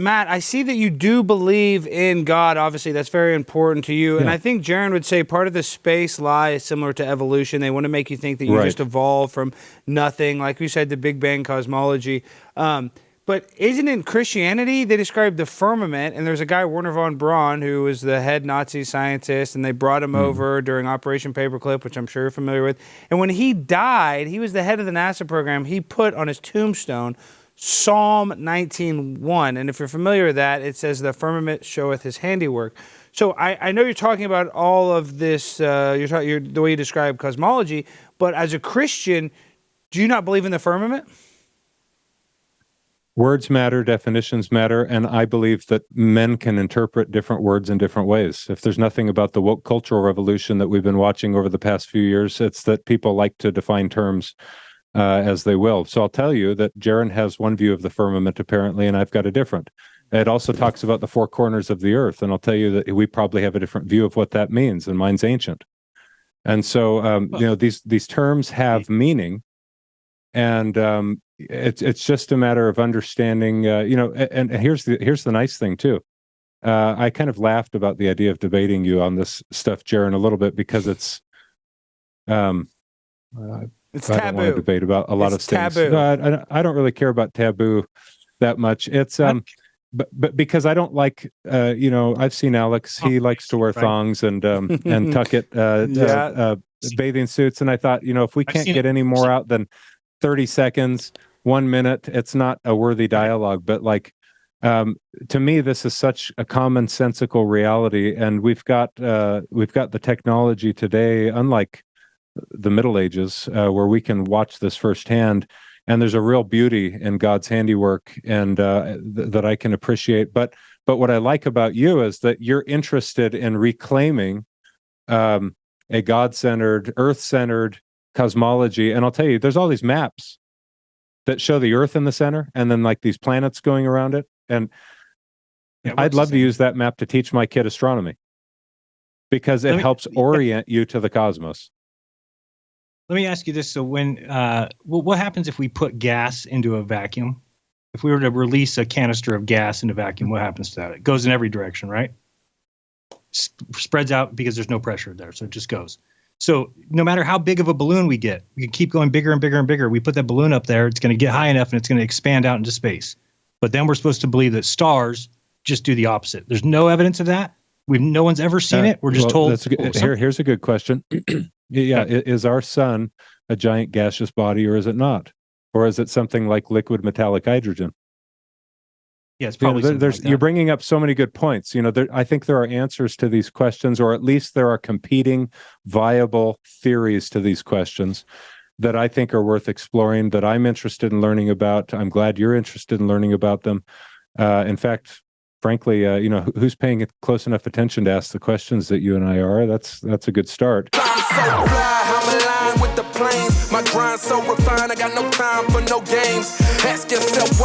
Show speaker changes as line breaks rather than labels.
Matt, I see that you do believe in God. Obviously, that's very important to you. Yeah. And I think Jaron would say part of the space lie is similar to evolution. They want to make you think that you just evolved from nothing. Like we said, the Big Bang cosmology. But isn't in Christianity, they describe the firmament, and there's a guy, Werner von Braun, who was the head Nazi scientist, and they brought him over during Operation Paperclip, which I'm sure you're familiar with. And when he died, he was the head of the NASA program. He put on his tombstone Psalm 19:1, and if you're familiar with that, it says, "The firmament showeth his handiwork." So I know you're talking about all of this, the way you describe cosmology, but as a Christian, do you not believe in the firmament?
Words matter, definitions matter, and I believe that men can interpret different words in different ways. If there's nothing about the woke cultural revolution that we've been watching over the past few years, it's that people like to define terms as they will. So I'll tell you that Jaron has one view of the firmament, apparently, and I've got a different. It also talks about the four corners of the earth, and I'll tell you that we probably have a different view of what that means, and mine's ancient. And so, these terms have meaning, and it's just a matter of understanding. And here's the nice thing too. I kind of laughed about the idea of debating you on this stuff, Jaron, a little bit, because it's
It's
I
taboo.
don't want to debate about a lot of things.
Taboo.
No, I don't really care about taboo that much. It's but because I don't like I've seen Alex. He likes to wear thongs and tuck it bathing suits, and I thought, if we can't get any more out than 30 seconds, 1 minute, it's not a worthy dialogue. But to me, this is such a commonsensical reality, and we've got the technology today, unlike the Middle Ages, where we can watch this firsthand, and there's a real beauty in God's handiwork, and that I can appreciate. But what I like about you is that you're interested in reclaiming a God-centered, earth-centered cosmology. And I'll tell you, there's all these maps that show the Earth in the center, and then like these planets going around it. And I'd love to use that map to teach my kid astronomy, because it helps orient you to the cosmos.
Let me ask you this. So what happens if we put gas into a vacuum? If we were to release a canister of gas into a vacuum, what happens to that? It goes in every direction, right? Spreads out because there's no pressure there, so it just goes. So no matter how big of a balloon we get, we can keep going bigger and bigger and bigger. We put that balloon up there, it's going to get high enough, and it's going to expand out into space. But then we're supposed to believe that stars just do the opposite. There's no evidence of that. No one's ever seen it. We're just told.
Here's a good question. Is our sun a giant gaseous body, or is it not? Or is it something like liquid metallic hydrogen?
Yeah, it's probably something like that.
You're bringing up so many good points. I think there are answers to these questions, or at least there are competing, viable theories to these questions that I think are worth exploring, that I'm interested in learning about. I'm glad you're interested in learning about them. In fact, frankly, who's paying close enough attention to ask the questions that you and I are? That's a good start. I'm so fly, I'm aligned with the planes. My grind so refined, I got no time for no games. Ask yourself